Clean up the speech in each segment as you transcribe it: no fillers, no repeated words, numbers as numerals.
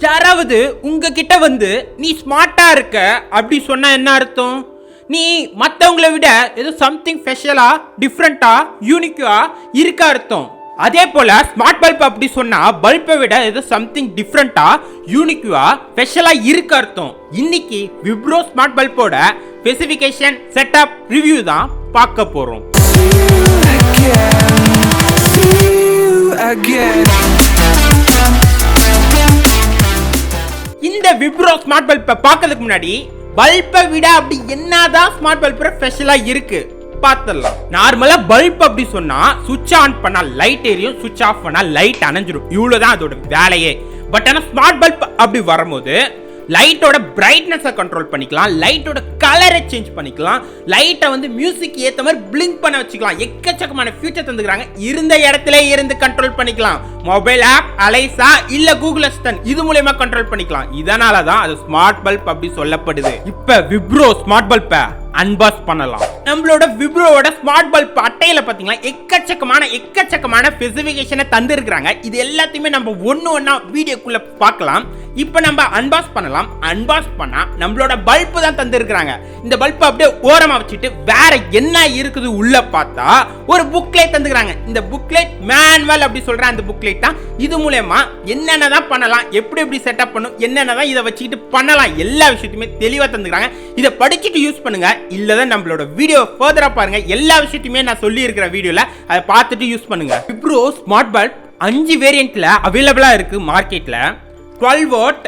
யாராவது உங்ககிட்ட வந்து நீ ஸ்மார்ட்டா இருக்க அப்படி சொன்னா என்ன அர்த்தம்? நீ மற்றவங்களை விட ஏதோ சம்திங் ஸ்பெஷலா டிஃப்ரெண்டா யூனிக்கா இருக்க அர்த்தம். அதே போல ஸ்மார்ட் பல்ப் அப்படி சொன்னா பல்பை விட ஏதோ சம்திங் டிஃப்ரெண்டா யூனிக்கா ஸ்பெஷலா இருக்க அர்த்தம். இன்னைக்கு விப்ரோ ஸ்மார்ட் பல்போட ஸ்பெசிஃபிகேஷன் செட்டப் ரிவ்யூ தான் பார்க்க போறோம். இந்த விப்ரோ ஸ்மார்ட் பல்பை பார்க்கிறதுக்கு முன்னாடி பல்பை விட அப்படி என்னதான் ஸ்மார்ட் பல்பு ஸ்பெஷலா இருக்கு பார்த்தலாம். நார்மலா பல்ப் அப்படி சொன்னா சுவிட்ச் ஆன் பண்ணா லைட் எரியும், சுவிட்ச் ஆஃப் பண்ணா லைட் அணைஞ்சிரும், இவ்வளவுதான் அதோட வேலையே. பட் ஆனா ஸ்மார்ட் பல்ப் அப்படி வரும்போது லைட்டோட பிரைட்னஸை கண்ட்ரோல் பண்ணிக்கலாம், லைட்டோட கலரை சேஞ்ச் பண்ணிக்கலாம், லைட்டை வந்து மியூசிக் ஏற்ற மாதிரி பிளிங்க் பண்ண வச்சுக்கலாம். எக்கச்சக்கமான ஃபியூச்சர் தந்துக்கிறாங்க. இருந்த இடத்துல இருந்து கண்ட்ரோல் பண்ணிக்கலாம். மொபைல் ஆப், அலைசா இல்ல கூகுள் அசிஸ்டன்ட் இது மூலமா கண்ட்ரோல் பண்ணிக்கலாம். இதனால தான் அது ஸ்மார்ட் பல்ப் அப்படி சொல்லப்படுது. இப்ப விப்ரோ ஸ்மார்ட் பல்பை அன்பாக்ஸ் பண்ணலாம். நம்மளோட விப்ரோவோட ஸ்மார்ட் பல்ப் அட்டையில பாத்தீங்கன்னா எக்கச்சக்கமான ஸ்பெசிஃபிகேஷனை தந்து இருக்காங்க. இது எல்லாத்தையுமே நம்ம ஒண்ணா வீடியோக்குள்ள பார்க்கலாம். இப்போ நம்ம அன்பாக்ஸ் பண்ணலாம். அன்பாக்ஸ் பண்ணா நம்மளோட பல்ப் தான் தந்து இருக்காங்க. இந்த பல்ப் அப்படியே ஓரமா வச்சுட்டு வேற என்ன இருக்குது உள்ள பார்த்தா ஒரு புக்லெட் தந்துக்கிறாங்க. இந்த புக்லெட் மேனுவல் அப்படி சொல்ற அந்த புக்லெட் தான். இது மூலமா என்னென்னதான் பண்ணலாம், எப்படி செட்டப் பண்ணும், என்னென்னதான் இதை வச்சுக்கிட்டு பண்ணலாம், எல்லா விஷயத்தையுமே தெளிவா தந்துக்கிறாங்க. இதை படிச்சுட்டு யூஸ் பண்ணுங்க. இல்லதான் நம்மளோட வீடியோ ஃபர்தரா பாருங்க. எல்லா விஷயத்தையுமே நான் சொல்லி இருக்கிற வீடியோல அதை பார்த்துட்டு யூஸ் பண்ணுங்க. விப்ரோ ஸ்மார்ட் பல்ப் 5 வேரியன்ட்ல அவைலபிளா இருக்கு மார்க்கெட்ல. 12 what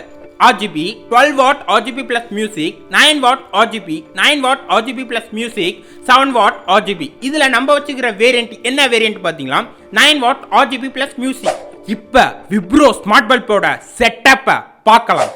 RGB, 12 what RGB plus music, 9 what RGB, 9 what RGB plus music, 7 what RGB. இதுல நம்ம வச்சுக்கிற வேரியன்ட் என்ன வேரியன்ட் பாத்தீங்களா? 9 வாட் RGB plus music. இப்ப விப்ரோ ஸ்மார்ட் பல்போட செட்டப்பை பார்க்கலாம்.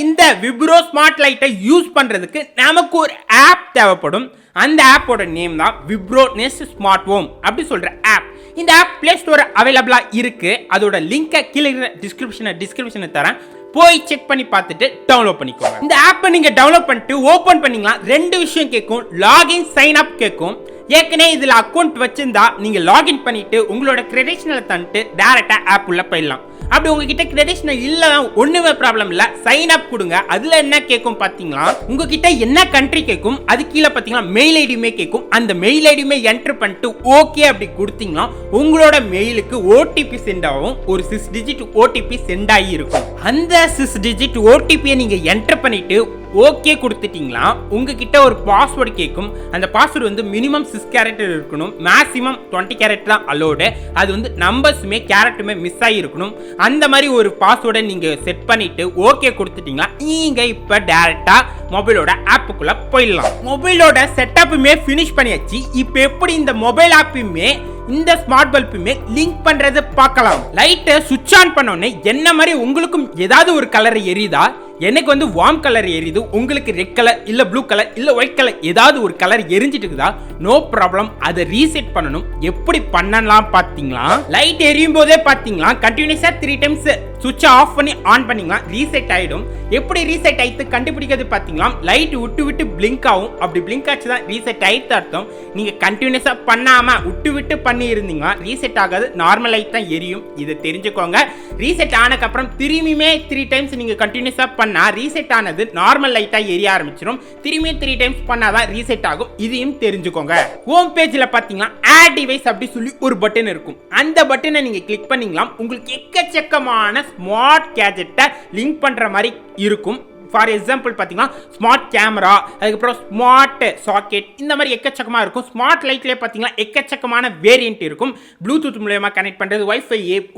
இந்த விப்ரோ ஸ்மார்ட் லைட்டை யூஸ் பண்றதுக்கு நமக்கு ஒரு ஆப் தேவைப்படும். அந்த ஆப்போட நேம் தான் விப்ரோ நெஸ்ட் ஸ்மார்ட் ஹோம் அப்படி சொல்ற ஆப். இந்த ஆப் பிளே ஸ்டோர் அவைலபிளா இருக்கு. அதோட லிங்கை கீழே டிஸ்கிரிப்ஷனை தரேன், போய் செக் பண்ணி பார்த்துட்டு டவுன்லோட் பண்ணிக்கோங்க. இந்த ஆப்பை நீங்க டவுன்லோட் பண்ணிட்டு ஓபன் பண்ணீங்களா 2 விஷயம் கேட்கும். லாகின், சைன் அப் கேட்கும். ஏற்கனவே இதுல அக்கௌண்ட் வச்சிருந்தா நீங்க லாகின் பண்ணிட்டு உங்களோட கிரெடென்ஷியலை தந்துட்டு டைரக்டா ஆப் உள்ள போயிடலாம். அப்படி உங்ககிட்ட கிரெடென்ஷியல் இல்ல ஒண்ணுமே ப்ராப்ளம் இல்ல, சைன் அப் கொடுங்க. அதுல என்ன கேட்கும் பாத்தீங்களா, உங்ககிட்ட என்ன கண்ட்ரி கேட்கும், அது கீழே பாத்தீங்களா மெயில் ஐடியுமே கேட்கும். அந்த மெயில் ஐடியுமே என்டர் பண்ணிட்டு ஓகே அப்படி கொடுத்தீங்கன்னா உங்களோட மெயிலுக்கு ஓடிபி சென்ட் ஆகும். ஒரு 6 டிஜிட் ஓடிபி சென்ட் ஆகி இருக்கும். அந்த 6 டிஜிட் ஓடிபியை நீங்க என்டர் பண்ணிட்டு ஓகே கொடுத்துட்டீங்களா உங்ககிட்ட ஒரு பாஸ்வேர்டு கேட்கும். அந்த பாஸ்வேர்டு வந்து மினிமம் 6 கேரக்டர் இருக்கணும், மேக்ஸிமம் 20 கேரக்டர் தான் அலோடு. அது வந்து நம்பர்ஸுமே கேரக்டருமே மிஸ் ஆகி இருக்கணும். அந்த மாதிரி ஒரு பாஸ்வேர்டை நீங்க செட் பண்ணிட்டு ஓகே கொடுத்துட்டீங்களா நீங்க இப்ப டைரக்டா மொபைலோட ஆப்புக்குள்ள போயிடலாம். மொபைலோட செட்டப்புமே ஃபினிஷ் பண்ணியாச்சு. இப்ப எப்படி இந்த மொபைல் ஆப்புமே இந்த ஸ்மார்ட் பல்புமே லிங்க் பண்றது பார்க்கலாம். லைட்டை சுவிட்ச் ஆன் பண்ண உடனே என்ன மாதிரி உங்களுக்கும் ஏதாவது ஒரு கலர் எரியுதா? எனக்கு வந்து வார்ம் கலர் எரியுது, உங்களுக்கு ரெட் கலர் இல்ல ப்ளூ கலர் இல்ல ஒயிட் கலர் ஏதாவது ஒரு கலர் எரிஞ்சிட்டு இருக்குதா? நோ ப்ராப்ளம், அதை ரீசெட் பண்ணணும். எப்படி பண்ணலாம் பாத்தீங்களா? லைட் எரியும் போதே பாத்தீங்களா கண்டினியூஸா 3 டைம்ஸ் சுவிட்ச் ஆஃப் பண்ணி ஆன் பண்ணீங்களா ரீசெட் ஆயிடும். எப்படி ரீசெட் ஆயிட்டு கண்டுபிடிக்கிறது பாத்தீங்களா, லைட் விட்டு பிளிங்க் ஆகும். அப்படி பிளிங்க் ஆச்சு தான் ரீசெட் ஆயிட்டு அர்த்தம். நீங்க கண்டினியூஸா பண்ணாம விட்டு பண்ணி இருந்தீங்கன்னா ரீசெட் ஆகாது, நார்மல் லைட் தான் எரியும். இதை தெரிஞ்சுக்கோங்க. ரீசெட் ஆனதுக்கு அப்புறம் திரும்பியுமே 3 டைம்ஸ் நீங்க கண்டினியூஸா பண்ணா ரீசெட் ஆனது நார்மல் லைட்டா எரிய ஆரம்பிச்சிடும். திரும்பியும் 3 டைம்ஸ் பண்ணாதான் ரீசெட் ஆகும். இதையும் தெரிஞ்சுக்கோங்க. ஹோம் பேஜ்ல பாத்தீங்கன்னா ஆட் டிவைஸ் அப்படி சொல்லி ஒரு பட்டன் இருக்கும். அந்த பட்டனை நீங்க கிளிக் பண்ணீங்களா உங்களுக்கு எக்கச்சக்கமான ஸ்மார்ட் கேஜெட்டை லிங்க் பண்ற மாதிரி இருக்கும். ஃபார் எக்ஸாம்பிள் பார்த்தீங்கன்னா ஸ்மார்ட் கேமரா, அதுக்கப்புறம் ஸ்மார்ட் சாக்கெட், இந்த மாதிரி எக்கச்சக்கமா இருக்கும். ஸ்மார்ட் லைட்லேயே பார்த்தீங்கன்னா எக்கச்சக்கமான வேரியன்ட் இருக்கும். ப்ளூடூத் மூலமா கனெக்ட் பண்ணுறது,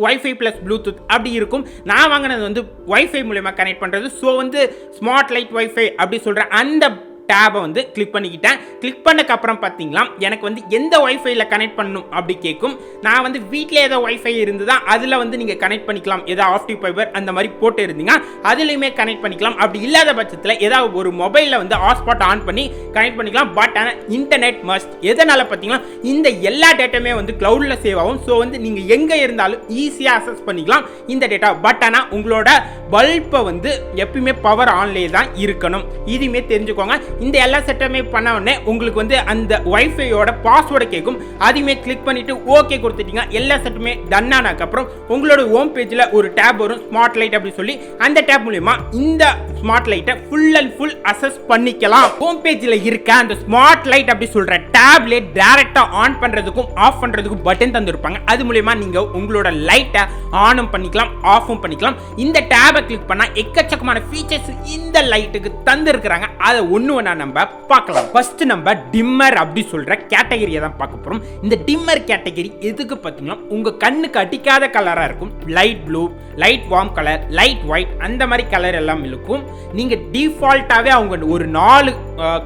வைஃபை ப்ளஸ் ப்ளூடூத் அப்படி இருக்கும். நான் வாங்கினது வந்து வைஃபை மூலமா கனெக்ட் பண்ணுறது. ஸோ வந்து ஸ்மார்ட் லைட் வைஃபை அப்படி சொல்கிற அந்த டேபை வந்து கிளிக் பண்ணிக்கிட்டேன். கிளிக் பண்ணக்கு அப்புறம் பார்த்தீங்களா எனக்கு வந்து எந்த வைஃபைல கனெக்ட் பண்ணணும் அப்படி கேட்கும். நான் வந்து வீட்டில் ஏதோ வைஃபை இருந்துதான் அதில் வந்து நீங்கள் கனெக்ட் பண்ணிக்கலாம். ஏதோ ஆப்டிக் ஃபைபர் அந்த மாதிரி போட்டு இருந்தீங்க அதுலேயுமே கனெக்ட் பண்ணிக்கலாம். அப்படி இல்லாத பட்சத்தில் ஏதாவது ஒரு மொபைலில் வந்து ஹாட்ஸ்பாட் ஆன் பண்ணி கனெக்ட் பண்ணிக்கலாம். பட் ஆனால் இன்டர்நெட் மஸ்ட். எதனால பார்த்தீங்கன்னா இந்த எல்லா டேட்டாமே வந்து கிளவுடில் சேவ் ஆகும். ஸோ வந்து நீங்கள் எங்கே இருந்தாலும் ஈஸியாக அக்சஸ் பண்ணிக்கலாம் இந்த டேட்டா. பட் ஆனால் உங்களோட பல்பை வந்து எப்பயுமே பவர் ஆன்லேயே தான் இருக்கணும். இதுவுமே தெரிஞ்சுக்கோங்க. இந்த எல்லா செட்டமே பண்ண உடனே உங்களுக்கு வந்து அந்த வைஃபையோட பாஸ்வேர்டை கேட்கும். அதையுமே கிளிக் பண்ணிட்டு ஓகே கொடுத்துட்டீங்க. எல்லா செட்டுமே டன் ஆனதுக்கப்புறம் உங்களோட ஹோம் பேஜில் ஒரு டேப் வரும், ஸ்மார்ட் லைட் அப்படி சொல்லி. அந்த டேப் மூலியமா இந்த ஸ்மார்ட் லைட்டை ஃபுல் அண்ட் ஃபுல் அசஸ் பண்ணிக்கலாம். ஹோம் பேஜில் இருக்க அந்த ஸ்மார்ட் லைட் அப்படி சொல்ற டேப்ல டைரக்டா ஆன் பண்றதுக்கும் ஆஃப் பண்றதுக்கும் பட்டன் தந்திருப்பாங்க. அது மூலியமா நீங்க உங்களோட லைட்டை ஆனும் பண்ணிக்கலாம், ஆஃபும் பண்ணிக்கலாம். இந்த டேபை கிளிக் பண்ணா எக்கச்சக்கமான ஃபீச்சர்ஸ் இந்த லைட்டுக்கு தந்திருக்கிறாங்க. அதை ஒண்ணு நம்ம பார்க்கலாம். ஃபர்ஸ்ட் நம்ம டிம்மர் அப்படி சொல்ற கேட்டகரியை தான் பார்க்க போறோம். இந்த டிம்மர் கேட்டகரி எதுக்கு பார்த்தீங்கன்னா உங்க கண்ணுக்கு அடிக்காத கலரா இருக்கும். Light blue, light warm colour, light white அந்த மாதிரி கலர் எல்லாம் இருக்கும். நீங்க டிஃபால்ட்டாவே அவங்க ஒரு 4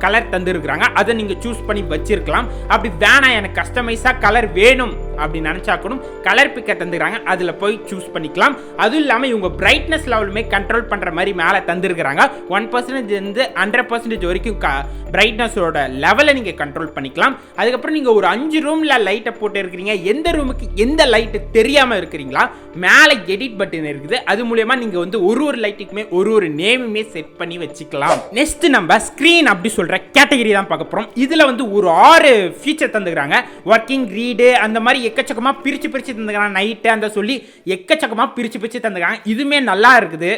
கலர் தந்திருக்கிறாங்க. அதை நீங்க சூஸ் பண்ணி வச்சிருக்கலாம். அப்படி வேணாம் எனக்கு கஸ்டமைஸா கலர் வேணும் அப்படி நினைச்சா கூட கலர் பிக்கர் தந்துக்கிறாங்க. அதுல போய் சூஸ் பண்ணிக்கலாம். அதுவும் இல்லாம இவங்க பிரைட்னஸ் லெவலுமே கண்ட்ரோல் பண்ற மாதிரி மேல தந்திருக்கிறாங்க. 1% இருந்து 100% வரைக்கும் பிரைட்னஸோட லெவலை நீங்க கண்ட்ரோல் பண்ணிக்கலாம். அதுக்கப்புறம் நீங்க ஒரு 5 ரூம்ல லைட்டை போட்டு இருக்கிறீங்க, எந்த ரூமுக்கு எந்த லைட் தெரியாம இருக்கிறீங்களா, மேல எடிட் பட்டன் இருக்குது. அது மூலமா நீங்க வந்து ஒரு லைட்டுக்குமே ஒரு நேமுமே செட் பண்ணி வச்சுக்கலாம். நெக்ஸ்ட் நம்ம ஸ்கிரீன் அப்படி சொல்ற கேட்டகரி தான் பார்க்க போறோம். இதுல வந்து ஒரு 6 ஃபீச்சர் தந்துக்கிறாங்க. ஒர்க்கிங், ரீடு அந்த மாதிரி எக்கச்சக்கமா பிரிச்சு தந்துக்கிறாங்க. நைட்டு அந்த சொல்லி எக்கச்சக்கமா பிரிச்சு தந்துக்கிறாங்க. இதுமே நல்லா இருக்குது.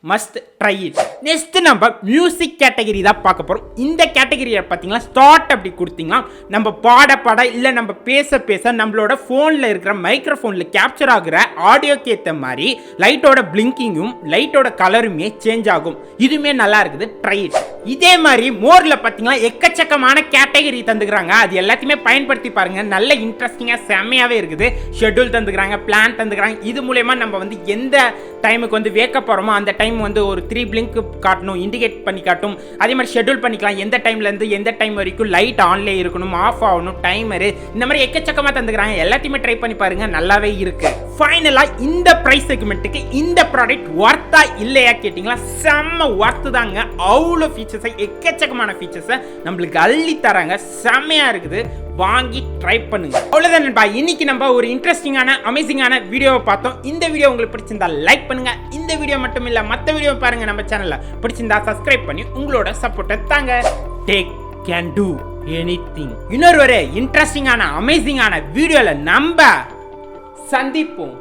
Must try it. நெக்ஸ்ட் நம்ம மியூசிக் கேட்டகரி தான் பார்க்க போறோம். இந்த கேட்டகரியை பார்த்தீங்கன்னா ஸ்டார்ட் அப்படி கொடுத்தீங்கன்னா நம்ம பாட இல்லை நம்ம பேச நம்மளோட ஃபோனில் இருக்கிற மைக்ரோஃபோனில் கேப்சர் ஆகுற ஆடியோக்கு ஏற்ற மாதிரி லைட்டோட பிளிங்கிங்கும் லைட்டோட கலருமே சேஞ்ச் ஆகும். இதுவுமே நல்லா இருக்குது. Try it. இதே மாதிரி மோரில் பார்த்தீங்கன்னா எக்கச்சக்கமான கேட்டகரி தந்துக்கிறாங்க. அது எல்லாத்தையுமே பயன்படுத்தி பாருங்க. நல்ல இன்ட்ரெஸ்டிங்காக செம்மையாகவே இருக்குது. ஷெட்யூல் தந்துக்கிறாங்க, பிளான் தந்துக்கிறாங்க. இது மூலயமா நம்ம வந்து எந்த டைமுக்கு வந்து வேக்க போகிறோமோ அந்த டைம் வந்து ஒரு 3 பிளிங்க் காட்டணும், இண்டிகேட் பண்ணி காட்டும். அதே மாதிரி ஷெட்யூல் பண்ணிக்கலாம். எந்த டைம்ல இருந்து எந்த டைம் வரைக்கும் லைட் ஆன்ல இருக்கணும், ஆஃப் ஆகணும், டைமரு, இந்த மாதிரி எக்கச்சக்கமா தந்துக்கிறாங்க. எல்லாத்தையுமே ட்ரை பண்ணி பாருங்க, நல்லாவே இருக்கு. ஃபைனலா இந்த பிரைஸ் செக்மெண்ட்டுக்கு இந்த ப்ராடக்ட் ஒர்த்தா இல்லையா கேட்டீங்களா, செம்ம ஒர்த்து தாங்க. அவ்வளோ ஃபீச்சர்ஸை எக்கச்சக்கமான ஃபீச்சர்ஸை நம்மளுக்கு அள்ளி தராங்க. செம்மையா இருக்குது. வாங்கி ட்ரை பண்ணுங்க. அவ்வளவுதான் நண்பா, இன்னைக்கு நம்ம ஒரு இன்ட்ரெஸ்டிங்கான அமேசிங்கான வீடியோவை பார்த்தோம். இந்த வீடியோ உங்களுக்கு பிடிச்சிருந்தா லைக் பண்ணுங்க. இந்த வீடியோ மட்டும் இல்ல மற்ற வீடியோ பாருங்க நம்ம சேனல்ல. பிடிச்சிருந்தா சப்ஸ்கிரைப் பண்ணி உங்களோட சப்போர்ட்டை தாங்க. Take can do anything. இன்னொரு இன்ட்ரெஸ்டிங்கான அமேசிங்கான வீடியோல நம்ம சந்திப்போம்.